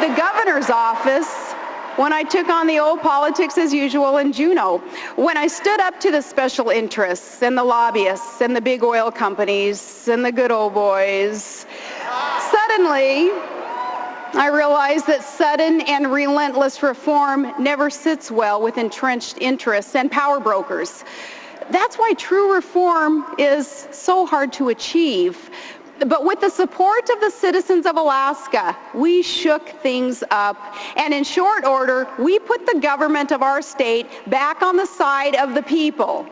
the governor's office when I took on the old politics as usual in Juneau, when I stood up to the special interests and the lobbyists and the big oil companies and the good old boys. Suddenly, I realized that sudden and relentless reform never sits well with entrenched interests and power brokers. That's why true reform is so hard to achieve. But with the support of the citizens of Alaska, we shook things up. And in short order, we put the government of our state back on the side of the people.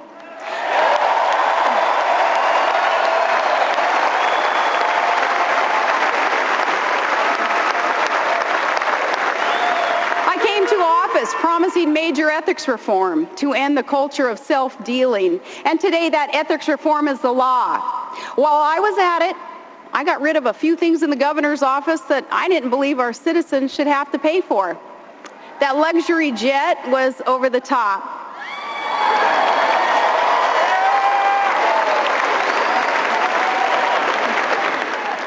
I came to office promising major ethics reform to end the culture of self-dealing. And today that ethics reform is the law. While I was at it, I got rid of a few things in the governor's office that I didn't believe our citizens should have to pay for. That luxury jet was over the top.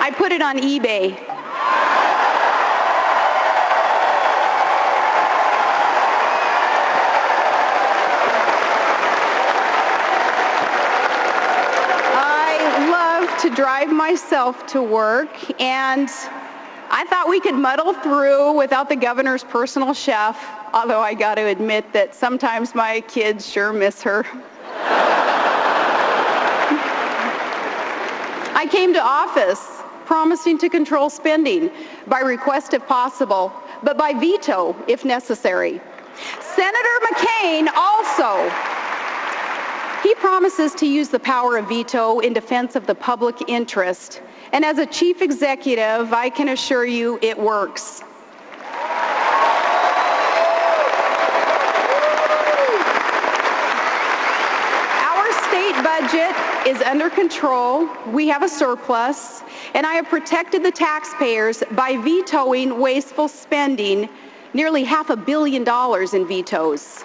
I put it on eBay. To drive myself to work, and I thought we could muddle through without the governor's personal chef, although I got to admit that sometimes my kids sure miss her. I came to office promising to control spending by request if possible, but by veto if necessary. Senator McCain also he promises to use the power of veto in defense of the public interest. And as a chief executive, I can assure you it works. Our state budget is under control. We have a surplus. And I have protected the taxpayers by vetoing wasteful spending, nearly $500 million in vetoes.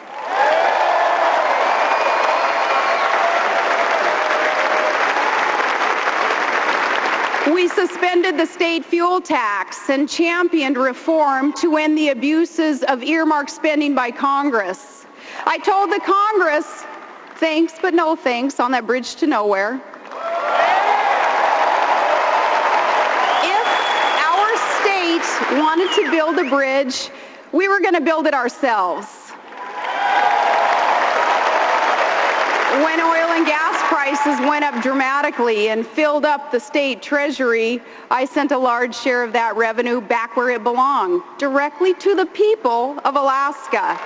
We suspended the state fuel tax and championed reform to end the abuses of earmarked spending by Congress. I told the Congress, thanks but no thanks on that bridge to nowhere. If our state wanted to build a bridge, we were going to build it ourselves. When oil and gas prices went up dramatically and filled up the state treasury, I sent a large share of that revenue back where it belonged, directly to the people of Alaska.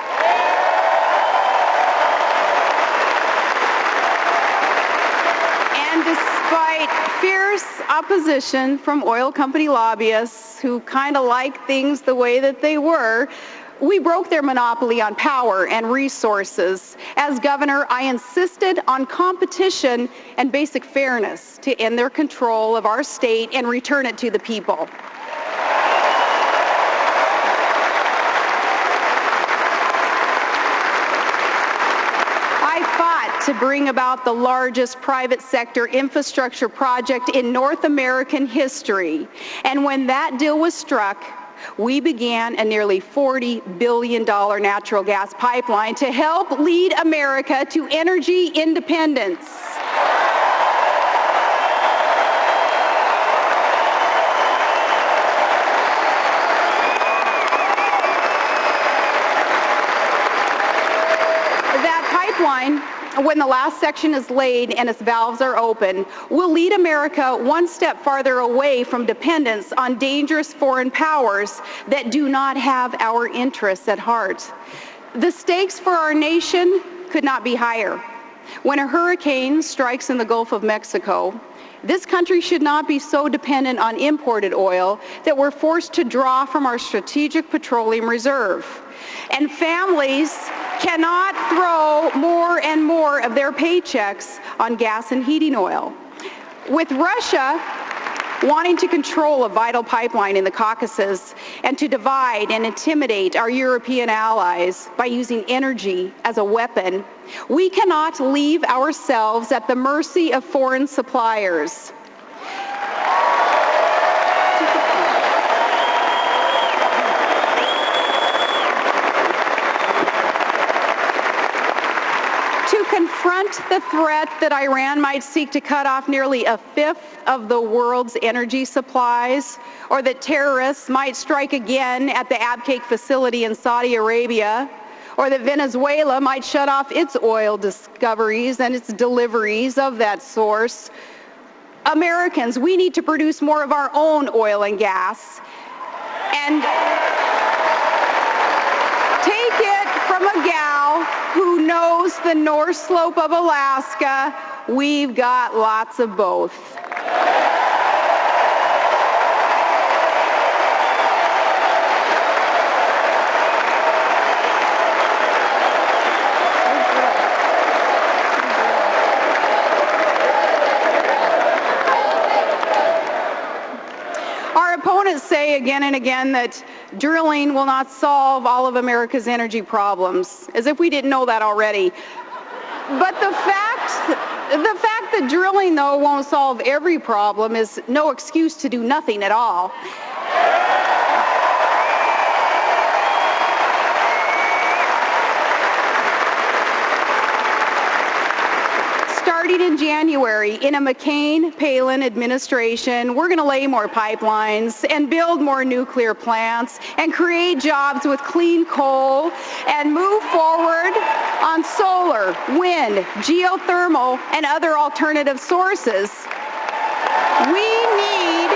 And despite fierce opposition from oil company lobbyists who kind of like things the way that they were, we broke their monopoly on power and resources. As governor, I insisted on competition and basic fairness to end their control of our state and return it to the people. I fought to bring about the largest private sector infrastructure project in North American history. And when that deal was struck, we began a nearly $40 billion natural gas pipeline to help lead America to energy independence. That pipeline, when the last section is laid and its valves are open, will lead America one step farther away from dependence on dangerous foreign powers that do not have our interests at heart. The stakes for our nation could not be higher. When a hurricane strikes in the Gulf of Mexico, this country should not be so dependent on imported oil that we're forced to draw from our strategic petroleum reserve. And families cannot throw more and more of their paychecks on gas and heating oil. With Russia wanting to control a vital pipeline in the Caucasus and to divide and intimidate our European allies by using energy as a weapon, we cannot leave ourselves at the mercy of foreign suppliers. to confront the threat that Iran might seek to cut off nearly a fifth of the world's energy supplies, or that terrorists might strike again at the Abqaiq facility in Saudi Arabia, or that Venezuela might shut off its oil discoveries and its deliveries of that source. Americans, we need to produce more of our own oil and gas. And take it from a gal who knows the North Slope of Alaska, we've got lots of both. Opponents say again and again that drilling will not solve all of America's energy problems, as if we didn't know that already. But the fact that drilling, though, won't solve every problem is no excuse to do nothing at all. Starting in January, in a McCain-Palin administration, we're going to lay more pipelines and build more nuclear plants and create jobs with clean coal and move forward on solar, wind, geothermal, and other alternative sources. We need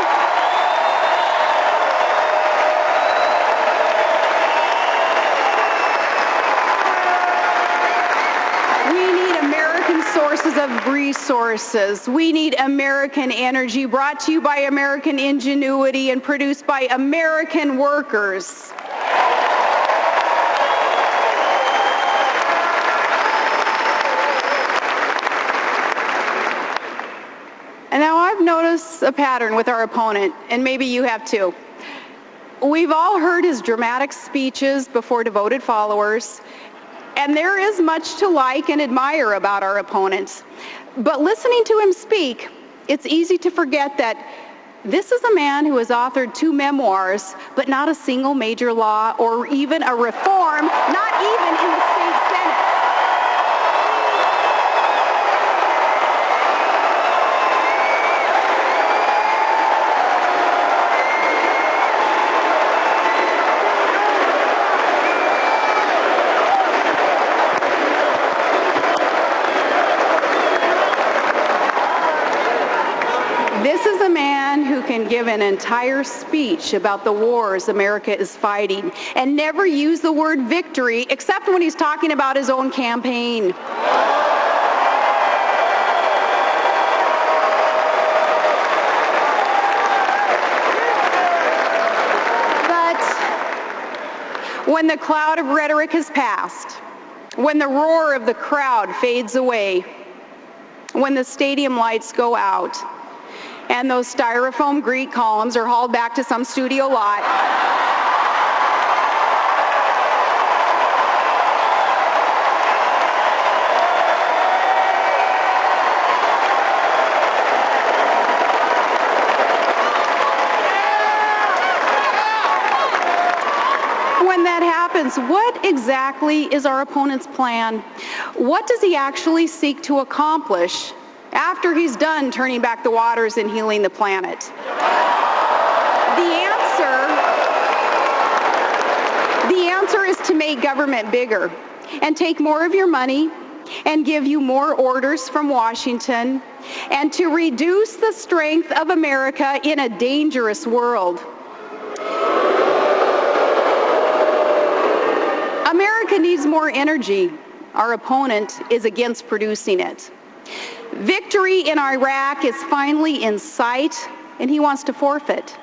American sources of resources. We need American energy brought to you by American ingenuity and produced by American workers. And now I've noticed a pattern with our opponent, and maybe you have too. We've all heard his dramatic speeches before devoted followers, and there is much to like and admire about our opponents. But listening to him speak, it's easy to forget that this is a man who has authored 2 memoirs, but not a single major law or even a reform, not even in the state Senate. This is a man who can give an entire speech about the wars America is fighting and never use the word victory except when he's talking about his own campaign. But when the cloud of rhetoric has passed, when the roar of the crowd fades away, when the stadium lights go out, and those styrofoam Greek columns are hauled back to some studio lot, when that happens, what exactly is our opponent's plan? What does he actually seek to accomplish after he's done turning back the waters and healing the planet? The answer is to make government bigger and take more of your money and give you more orders from Washington and to reduce the strength of America in a dangerous world. America needs more energy. Our opponent is against producing it. Victory in Iraq is finally in sight, and he wants to forfeit.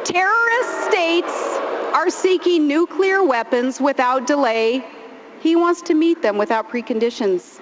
Terrorist states are seeking nuclear weapons without delay. He wants to meet them without preconditions.